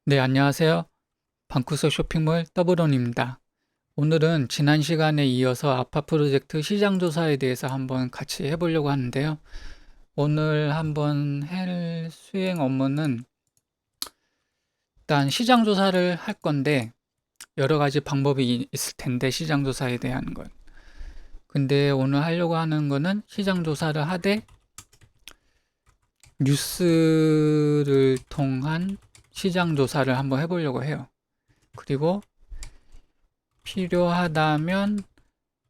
네, 안녕하세요. 방구석 쇼핑몰 더블온입니다. 오늘은 지난 시간에 이어서 아파 프로젝트 시장조사에 대해서 한번 같이 해보려고 하는데요. 오늘 한번 할 수행 업무는 일단 시장조사를 할 건데 여러 가지 방법이 있을 텐데 시장조사에 대한 것. 근데 오늘 하려고 하는 거는 시장조사를 하되 뉴스를 통한 시장조사를 한번 해보려고 해요. 그리고 필요하다면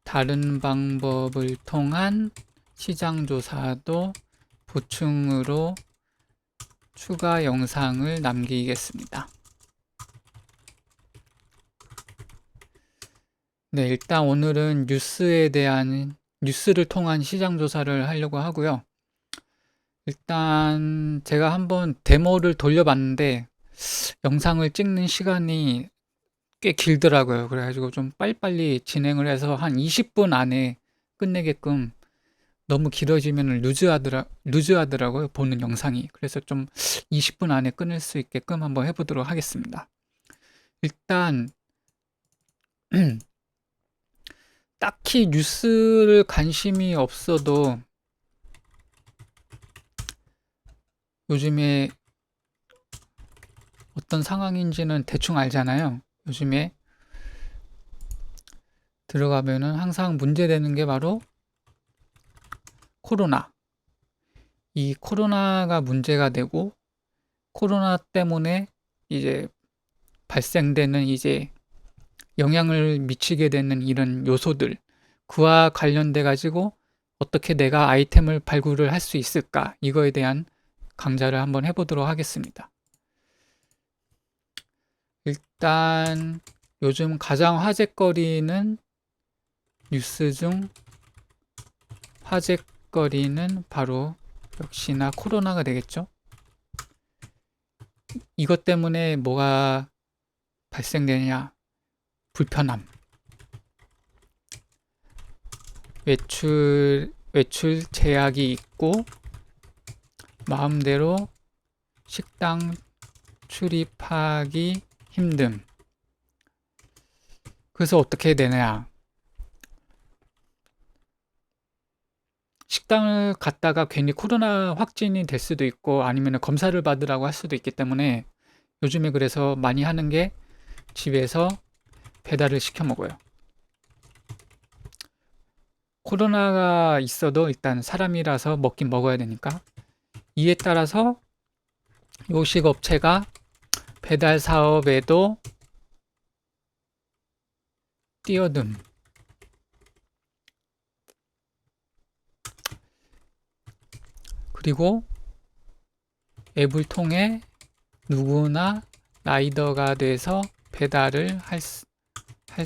다른 방법을 통한 시장조사도 보충으로 추가 영상을 남기겠습니다. 네, 일단 오늘은 뉴스를 통한 시장조사를 하려고 하고요. 일단 제가 한번 데모를 돌려봤는데 영상을 찍는 시간이 꽤 길더라고요. 그래가지고 좀 빨리빨리 진행을 해서 한 20분 안에 끝내게끔 너무 길어지면 루즈하더라고요. 보는 영상이. 그래서 좀 20분 안에 끊을 수 있게끔 한번 해보도록 하겠습니다. 일단, 딱히 뉴스를 관심이 없어도 요즘에 어떤 상황인지는 대충 알잖아요. 요즘에 들어가면은 항상 문제되는 게 바로 코로나. 이 코로나가 문제가 되고, 코로나 때문에 이제 발생되는 이제 영향을 미치게 되는 이런 요소들, 그와 관련돼 가지고 어떻게 내가 아이템을 발굴을 할 수 있을까? 이거에 대한 강좌를 한번 해보도록 하겠습니다. 일단 요즘 가장 화제거리는 뉴스 중 화제거리는 바로 역시나 코로나가 되겠죠. 이것 때문에 뭐가 발생되냐? 불편함, 외출 제약이 있고 마음대로 식당 출입하기 힘듦. 그래서 어떻게 되냐? 식당을 갔다가 괜히 코로나 확진이 될 수도 있고 아니면 검사를 받으라고 할 수도 있기 때문에 요즘에 그래서 많이 하는 게 집에서 배달을 시켜 먹어요. 코로나가 있어도 일단 사람이라서 먹긴 먹어야 되니까 이에 따라서 요식 업체가 배달 사업에도 뛰어듦. 그리고 앱을 통해 누구나 라이더가 돼서 배달을 할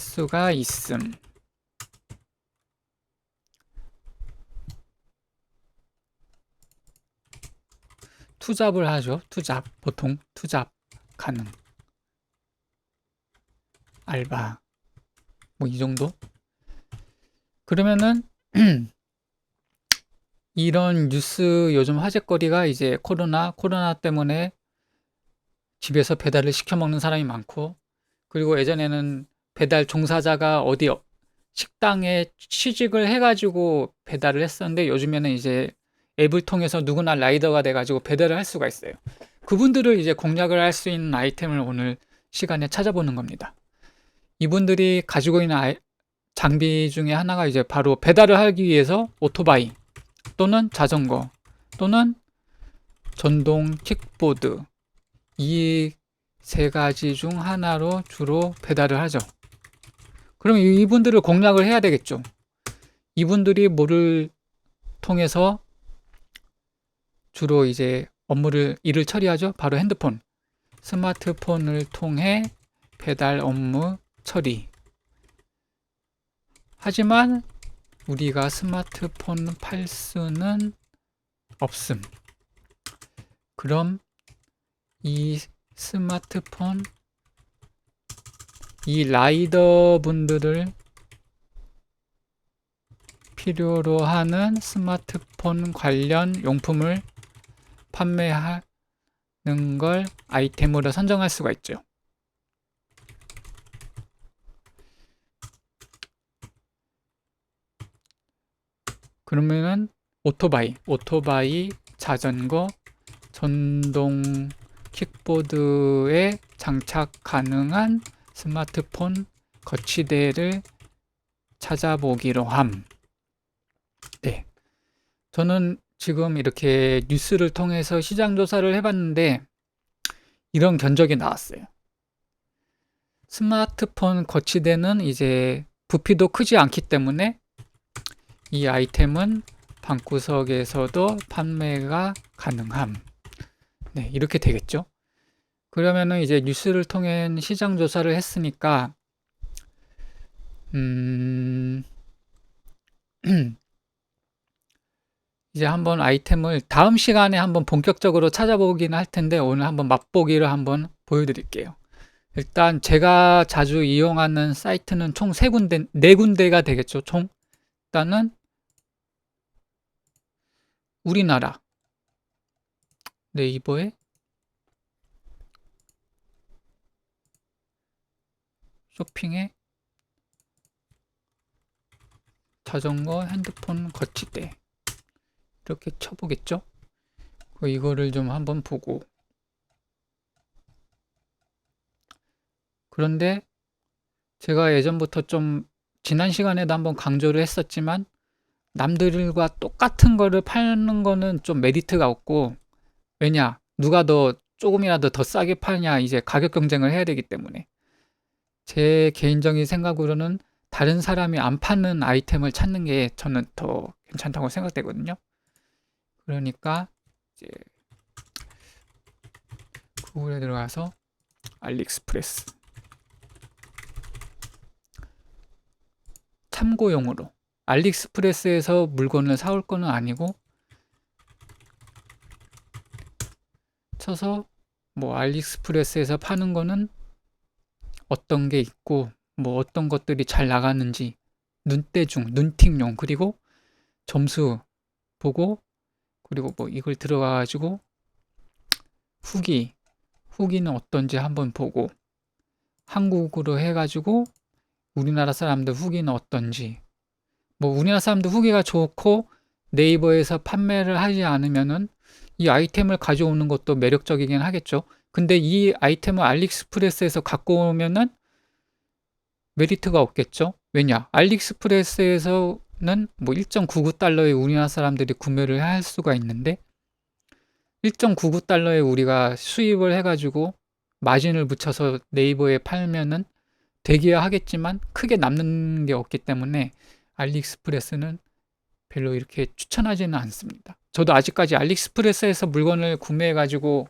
수가 있음. 투잡을 하죠. 투잡. 보통 투잡 가능. 알바. 뭐 이 정도? 그러면은 이런 뉴스 요즘 화제거리가 이제 코로나 때문에 집에서 배달을 시켜 먹는 사람이 많고, 그리고 예전에는 배달 종사자가 어디 식당에 취직을 해가지고 배달을 했었는데 요즘에는 이제 앱을 통해서 누구나 라이더가 돼가지고 배달을 할 수가 있어요. 그분들을 이제 공략을 할 수 있는 아이템을 오늘 시간에 찾아보는 겁니다. 이분들이 가지고 있는 장비 중에 하나가 이제 바로 배달을 하기 위해서 오토바이 또는 자전거 또는 전동 킥보드, 이 세 가지 중 하나로 주로 배달을 하죠. 그럼 이분들을 공략을 해야 되겠죠. 이분들이 뭐를 통해서 주로 이제 일을 처리하죠. 바로 핸드폰, 스마트폰을 통해 배달 업무 처리. 하지만 우리가 스마트폰 팔 수는 없음. 그럼 이 스마트폰, 이 라이더 분들을 필요로 하는 스마트폰 관련 용품을 판매하는 걸 아이템으로 선정할 수가 있죠. 그러면은 오토바이, 자전거, 전동 킥보드에 장착 가능한 스마트폰 거치대를 찾아보기로 함. 네. 저는 지금 이렇게 뉴스를 통해서 시장 조사를 해봤는데 이런 견적이 나왔어요. 스마트폰 거치대는 이제 부피도 크지 않기 때문에 이 아이템은 방구석에서도 판매가 가능함. 네, 이렇게 되겠죠. 그러면은 이제 뉴스를 통해 시장 조사를 했으니까 이제 한번 아이템을 다음 시간에 한번 본격적으로 찾아보기는 할 텐데 오늘 한번 맛보기를 한번 보여드릴게요. 일단 제가 자주 이용하는 사이트는 총 3군데, 4군데가 되겠죠. 총 일단은 우리나라 네이버에 쇼핑에 자전거 핸드폰 거치대 이렇게 쳐보겠죠. 이거를 좀 한번 보고, 그런데 제가 예전부터 좀 지난 시간에도 한번 강조를 했었지만 남들과 똑같은 거를 파는 거는 좀 메리트가 없고, 왜냐, 누가 더 조금이라도 더 싸게 파냐, 이제 가격 경쟁을 해야 되기 때문에 제 개인적인 생각으로는 다른 사람이 안 파는 아이템을 찾는 게 저는 더 괜찮다고 생각되거든요. 그러니까 이제 구글에 들어가서 알리익스프레스 참고용으로, 알리익스프레스에서 물건을 사올 거는 아니고 쳐서 뭐 알리익스프레스에서 파는 거는 어떤 게 있고 뭐 어떤 것들이 잘 나가는지 눈대중, 눈팅용, 그리고 점수 보고, 그리고 뭐 이걸 들어가 가지고 후기는 어떤지 한번 보고, 한국어로 해가지고 우리나라 사람들 후기는 어떤지, 뭐 우리나라 사람들 후기가 좋고 네이버에서 판매를 하지 않으면은 이 아이템을 가져오는 것도 매력적이긴 하겠죠. 근데 이 아이템을 알리익스프레스에서 갖고 오면은 메리트가 없겠죠. 왜냐, 알리익스프레스에서는 뭐 1.99달러에 우리나라 사람들이 구매를 할 수가 있는데 1.99달러에 우리가 수입을 해가지고 마진을 붙여서 네이버에 팔면은 되기야 하겠지만 크게 남는 게 없기 때문에 알리익스프레스는 별로 이렇게 추천하지는 않습니다. 저도 아직까지 알리익스프레스에서 물건을 구매해가지고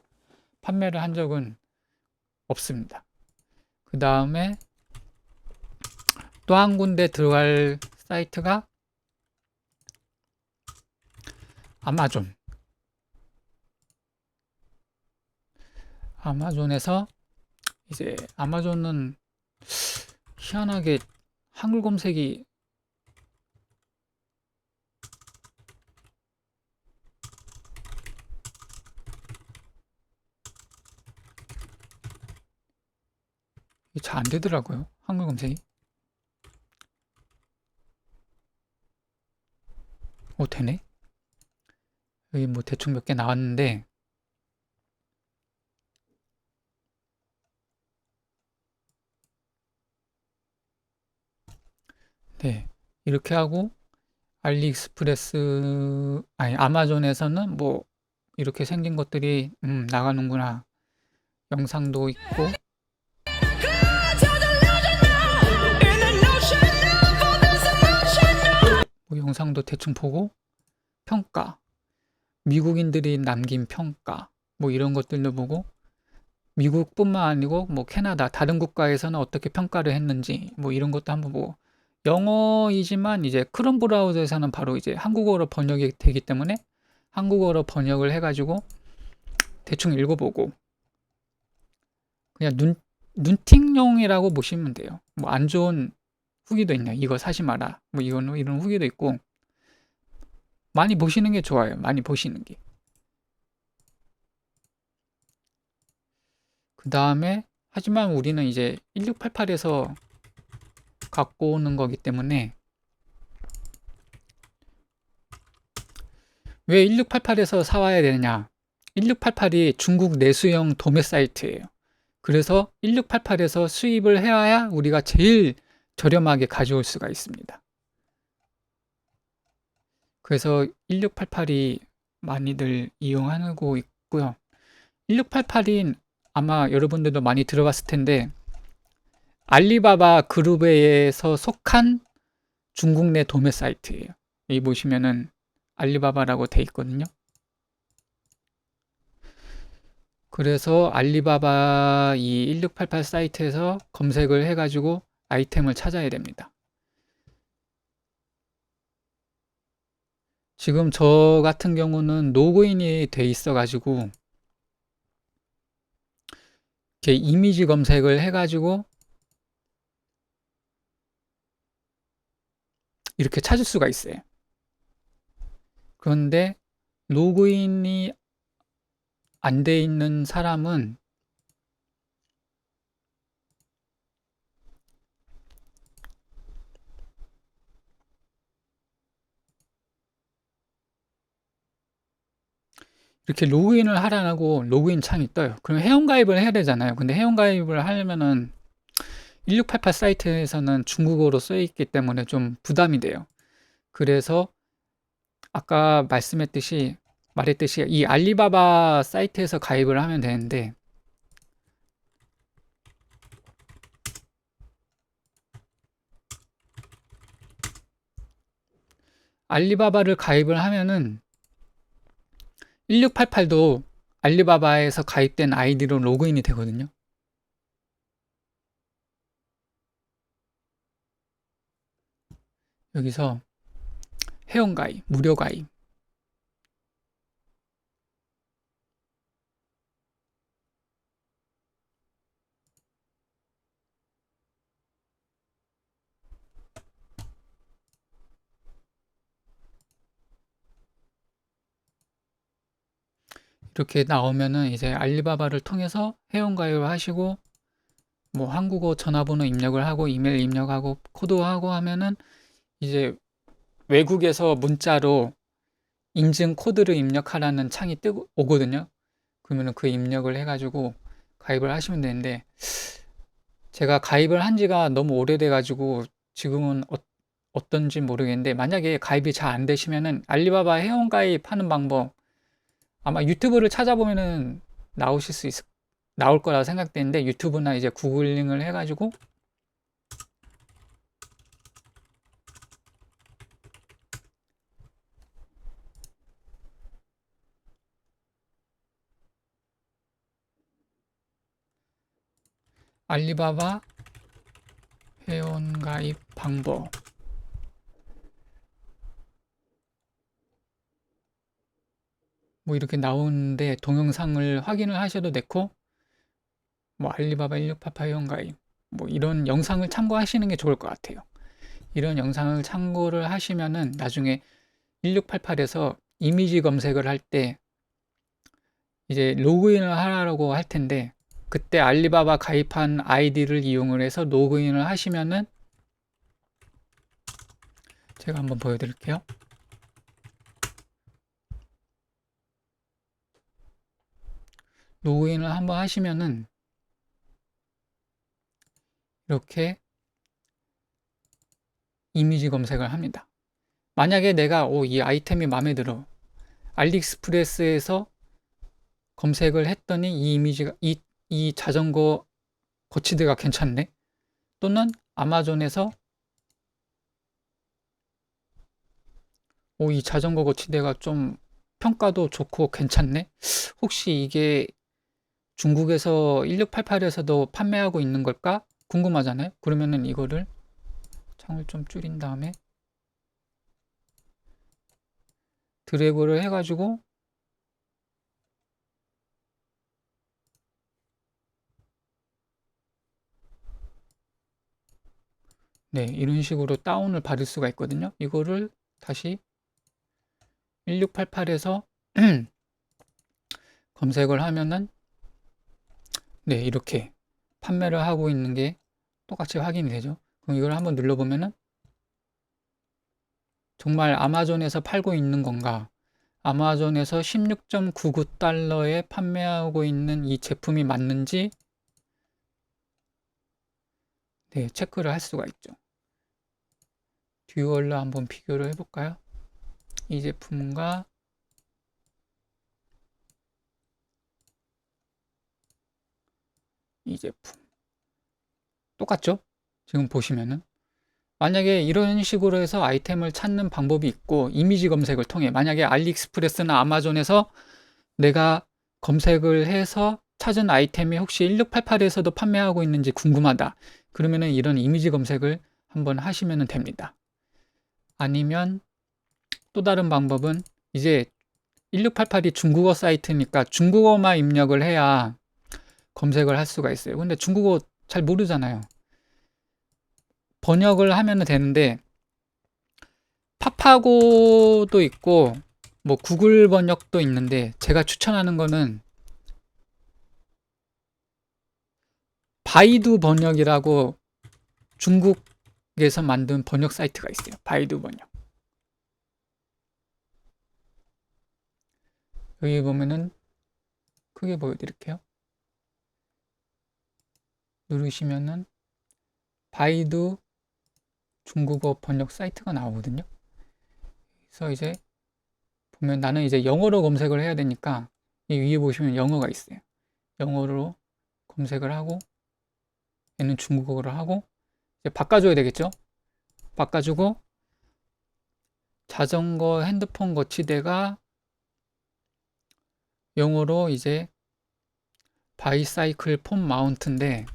판매를 한 적은 없습니다. 그 다음에 또 한 군데 들어갈 사이트가 아마존. 아마존에서 이제 아마존은 희한하게 한글 검색이 잘 안 되더라고요. 한글 검색이. 되네. 여기 뭐 대충 몇 개 나왔는데 네, 이렇게 하고 알리익스프레스 아니 아마존에서는 뭐 이렇게 생긴 것들이 나가는구나. 영상도 있고 뭐 영상도 대충 보고 평가, 미국인들이 남긴 평가 뭐 이런 것들도 보고, 미국뿐만 아니고 뭐 캐나다 다른 국가에서는 어떻게 평가를 했는지 뭐 이런 것도 한번 보고, 영어이지만 이제 크롬 브라우저에서는 바로 이제 한국어로 번역이 되기 때문에 한국어로 번역을 해가지고 대충 읽어보고, 그냥 눈팅용이라고 보시면 돼요. 뭐 안 좋은 후기도 있네요. 이거 사지 마라. 뭐 이런 후기도 있고, 많이 보시는 게 좋아요. 많이 보시는 게. 그 다음에 하지만 우리는 이제 1688에서 갖고 오는 거기 때문에 왜 1688에서 사와야 되느냐? 1688이 중국 내수형 도매 사이트예요. 그래서 1688에서 수입을 해와야 우리가 제일 저렴하게 가져올 수가 있습니다. 그래서 1688이 많이들 이용하고 있고요. 1688인 아마 여러분들도 많이 들어봤을 텐데 알리바바 그룹에서 속한 중국 내 도매 사이트예요. 여기 보시면은 알리바바라고 돼 있거든요. 그래서 알리바바 이 1688 사이트에서 검색을 해가지고 아이템을 찾아야 됩니다. 지금 저 같은 경우는 로그인이 돼 있어가지고 이렇게 이미지 검색을 해가지고 이렇게 찾을 수가 있어요. 그런데 로그인이 안 돼 있는 사람은 이렇게 로그인을 하라고 로그인 창이 떠요. 그럼 회원가입을 해야 되잖아요. 근데 회원가입을 하려면은 1688 사이트에서는 중국어로 써 있기 때문에 좀 부담이 돼요. 그래서 아까 말했듯이 이 알리바바 사이트에서 가입을 하면 되는데 알리바바를 가입을 하면은 1688도 알리바바에서 가입된 아이디로 로그인이 되거든요. 여기서 회원가입, 무료가입 이렇게 나오면은 이제 알리바바를 통해서 회원가입을 하시고 뭐 한국어 전화번호 입력을 하고 이메일 입력하고 코드하고 하면은 이제 외국에서 문자로 인증 코드를 입력하라는 창이 오거든요. 그러면 그 입력을 해가지고 가입을 하시면 되는데 제가 가입을 한 지가 너무 오래돼 가지고 지금은 어떤지 모르겠는데 만약에 가입이 잘 안 되시면은 알리바바 회원 가입하는 방법 아마 유튜브를 찾아보면은 나올 거라 생각되는데 유튜브나 이제 구글링을 해가지고 알리바바 회원가입 방법 뭐 이렇게 나오는데 동영상을 확인을 하셔도 되고 뭐 알리바바 1688 회원가입 뭐 이런 영상을 참고하시는 게 좋을 것 같아요. 이런 영상을 참고를 하시면은 나중에 1688에서 이미지 검색을 할 때 이제 로그인을 하라고 할 텐데 그때 알리바바 가입한 아이디를 이용을 해서 로그인을 하시면은 제가 한번 보여드릴게요. 로그인을 한번 하시면은 이렇게 이미지 검색을 합니다. 만약에 내가 이 아이템이 마음에 들어 알리익스프레스에서 검색을 했더니 이 이미지가 이 자전거 거치대가 괜찮네 또는 아마존에서 이 자전거 거치대가 좀 평가도 좋고 괜찮네 혹시 이게 중국에서 1688에서도 판매하고 있는 걸까 궁금하잖아요. 그러면은 이거를 창을 좀 줄인 다음에 드래그를 해가지고 네, 이런 식으로 다운을 받을 수가 있거든요. 이거를 다시 1688에서 검색을 하면은 네, 이렇게 판매를 하고 있는 게 똑같이 확인이 되죠. 그럼 이걸 한번 눌러보면은 정말 아마존에서 팔고 있는 건가? 아마존에서 16.99달러에 판매하고 있는 이 제품이 맞는지 네, 체크를 할 수가 있죠. 듀얼로 한번 비교를 해볼까요? 이 제품과 이 제품 똑같죠? 지금 보시면은 만약에 이런 식으로 해서 아이템을 찾는 방법이 있고 이미지 검색을 통해 만약에 알리익스프레스나 아마존에서 내가 검색을 해서 찾은 아이템이 혹시 1688에서도 판매하고 있는지 궁금하다. 그러면은 이런 이미지 검색을 한번 하시면 됩니다. 아니면 또 다른 방법은 이제 1688이 중국어 사이트니까 중국어만 입력을 해야 검색을 할 수가 있어요. 근데 중국어 잘 모르잖아요. 번역을 하면 되는데 파파고도 있고 뭐 구글 번역도 있는데 제가 추천하는 거는 바이두 번역이라고 중국에서 만든 번역 사이트가 있어요. 바이두 번역. 여기 보면은 크게 보여드릴게요. 누르시면은 바이두 중국어 번역 사이트가 나오거든요. 그래서 이제 보면 나는 이제 영어로 검색을 해야 되니까 이 위에 보시면 영어가 있어요. 영어로 검색을 하고 얘는 중국어로 하고 이제 바꿔줘야 되겠죠. 바꿔주고 자전거 핸드폰 거치대가 영어로 이제 바이사이클 폼 마운트인데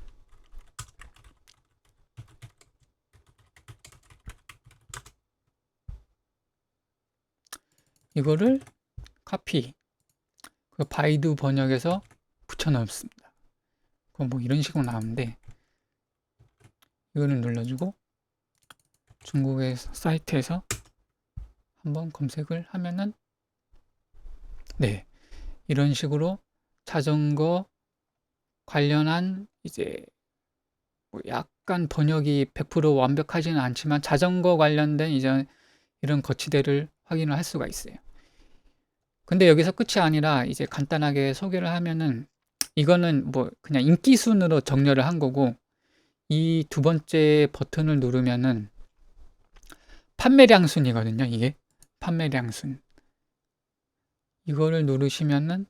이거를 카피 그 바이두 번역에서 붙여 넣습니다. 그럼 뭐 이런 식으로 나오는데 이거를 눌러주고 중국의 사이트에서 한번 검색을 하면은 네 이런 식으로 자전거 관련한 이제 뭐 약간 번역이 100% 완벽하지는 않지만 자전거 관련된 이제 이런 거치대를 확인을 할 수가 있어요. 근데 여기서 끝이 아니라 이제 간단하게 소개를 하면은 이거는 뭐 그냥 인기 순으로 정렬을 한 거고 이 두 번째 버튼을 누르면은 판매량 순이거든요. 이게 판매량 순. 이거를 누르시면은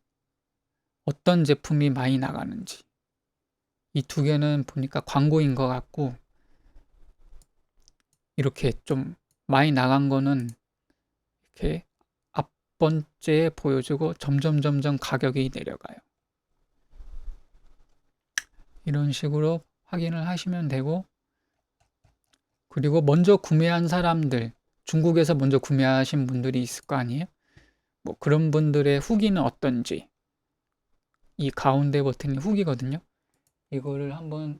어떤 제품이 많이 나가는지 이 두 개는 보니까 광고인 것 같고 이렇게 좀 많이 나간 거는 이렇게 앞 번째에 보여주고 점점 가격이 내려가요. 이런 식으로 확인을 하시면 되고 그리고 먼저 구매한 사람들 중국에서 먼저 구매하신 분들이 있을 거 아니에요? 뭐 그런 분들의 후기는 어떤지 이 가운데 버튼이 후기거든요. 이거를 한번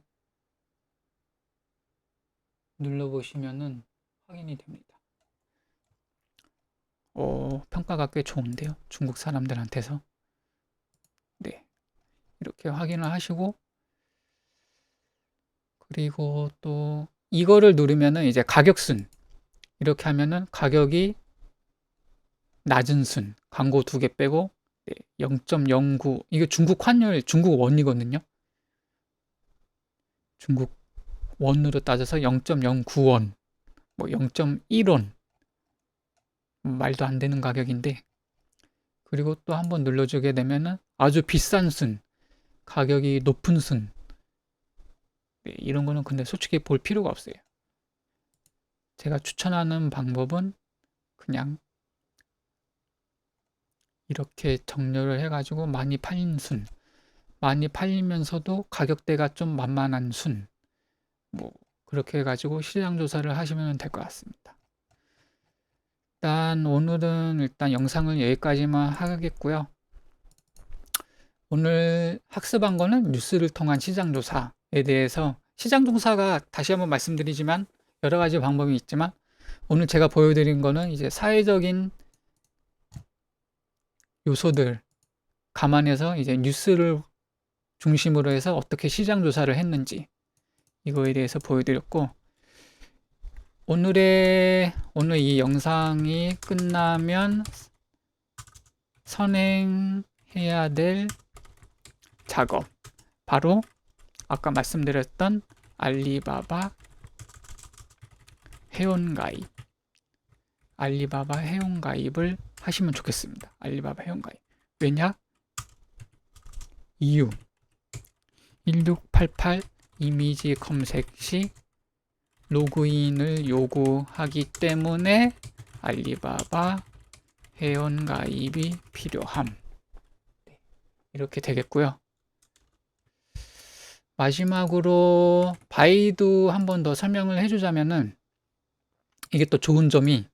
눌러보시면은 확인이 됩니다. 평가가 꽤 좋은데요. 중국 사람들한테서. 네. 이렇게 확인을 하시고 그리고 또 이거를 누르면은 이제 가격순 이렇게 하면은 가격이 낮은 순 광고 2개 빼고 0.09 이게 중국 환율 중국 원이거든요. 중국 원으로 따져서 0.09원 뭐 0.1원 말도 안 되는 가격인데 그리고 또 한번 눌러주게 되면은 아주 비싼 순 가격이 높은 순 네, 이런 거는 근데 솔직히 볼 필요가 없어요. 제가 추천하는 방법은 그냥 이렇게 정렬을 해가지고 많이 팔린 순 많이 팔리면서도 가격대가 좀 만만한 순 뭐 그렇게 해가지고 시장 조사를 하시면 될 것 같습니다. 일단 영상을 여기까지만 하겠고요. 오늘 학습한 거는 뉴스를 통한 시장 조사에 대해서 시장 조사가 다시 한번 말씀드리지만 여러 가지 방법이 있지만 오늘 제가 보여드린 거는 이제 사회적인 요소들 감안해서 이제 뉴스를 중심으로 해서 어떻게 시장 조사를 했는지 이거에 대해서 보여드렸고, 오늘 이 영상이 끝나면 선행해야 될 작업, 바로 아까 말씀드렸던 알리바바 회원가입, 알리바바 회원가입을 하시면 좋겠습니다. 알리바바 회원가입. 왜냐? 이유 1688 이미지 검색 시 로그인을 요구하기 때문에 알리바바 회원가입이 필요함. 이렇게 되겠고요. 마지막으로 바이두 한 번 더 설명을 해주자면은, 이게 또 좋은 점이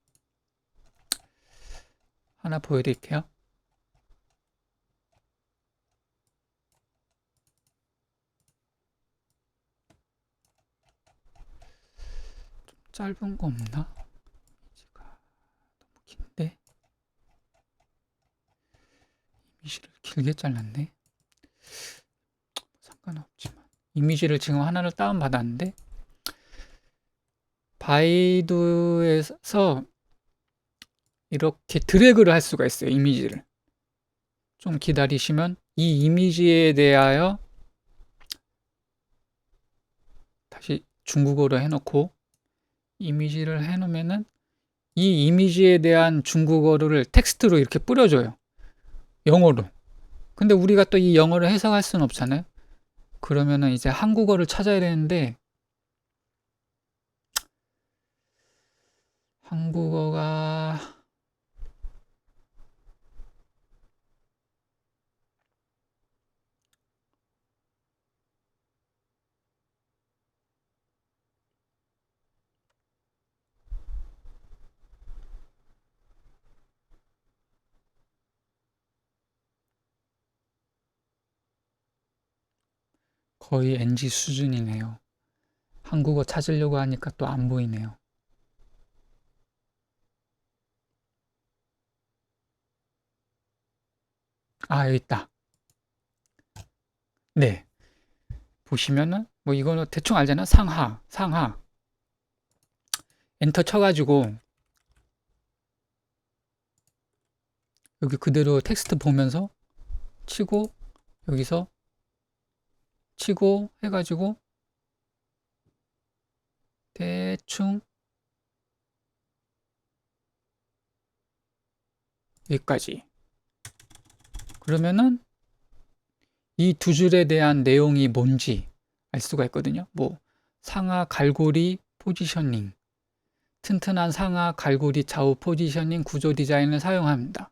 하나 보여드릴게요. 좀 짧은 거 없나? 너무 긴데? 이미지를 길게 잘랐네. 상관없지만 이미지를 지금 하나를 다운받았는데, 바이두에서 이렇게 드래그를 할 수가 있어요. 이미지를 좀 기다리시면 이 이미지에 대하여 다시 중국어로 해놓고 이미지를 해놓으면은 이 이미지에 대한 중국어를 텍스트로 이렇게 뿌려줘요. 영어로. 근데 우리가 또 이 영어를 해석할 수는 없잖아요. 그러면은 이제 한국어를 찾아야 되는데, 한국어가 거의 NG 수준이네요. 한국어 찾으려고 하니까 또 안 보이네요. 아, 여기 있다. 네. 보시면은 뭐 이거는 대충 알잖아. 상하. 엔터 쳐가지고 여기 그대로 텍스트 보면서 치고, 여기서 치고 해가지고 대충 여기까지. 그러면은 이 두 줄에 대한 내용이 뭔지 알 수가 있거든요. 뭐 상하 갈고리 포지셔닝, 튼튼한 상하 갈고리 좌우 포지셔닝 구조 디자인을 사용합니다.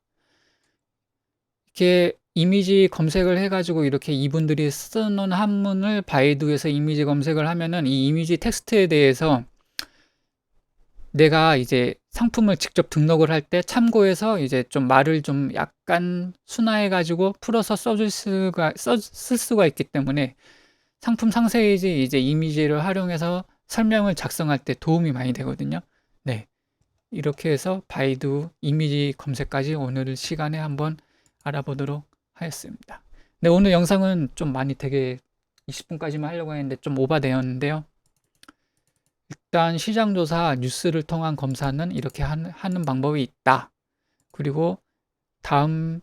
이렇게 이미지 검색을 해가지고 이렇게 이분들이 써놓은 한문을 바이두에서 이미지 검색을 하면은 이 이미지 텍스트에 대해서 내가 이제 상품을 직접 등록을 할 때 참고해서 이제 좀 말을 좀 약간 순화해가지고 풀어서 쓸 수가 있기 때문에 상품 상세이지 이제 이미지를 활용해서 설명을 작성할 때 도움이 많이 되거든요. 네. 이렇게 해서 바이두 이미지 검색까지 오늘 시간에 한번 알아보도록 하였습니다. 네, 오늘 영상은 좀 많이 되게 20분까지만 하려고 했는데 좀 오버되었는데요. 일단 시장조사 뉴스를 통한 검사는 이렇게 하는 방법이 있다. 그리고 다음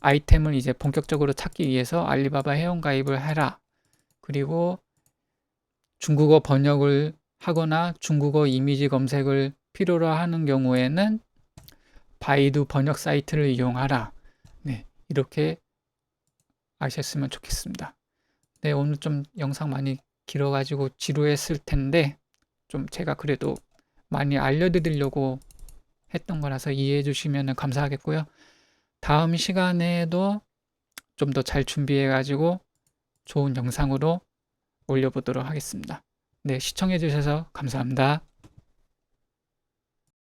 아이템을 이제 본격적으로 찾기 위해서 알리바바 회원가입을 해라. 그리고 중국어 번역을 하거나 중국어 이미지 검색을 필요로 하는 경우에는 바이두 번역 사이트를 이용하라. 네, 이렇게 아셨으면 좋겠습니다. 네, 오늘 좀 영상 많이 길어가지고 지루했을 텐데 좀 제가 그래도 많이 알려드리려고 했던 거라서 이해해 주시면 감사하겠고요. 다음 시간에도 좀 더 잘 준비해 가지고 좋은 영상으로 올려보도록 하겠습니다. 네, 시청해 주셔서 감사합니다.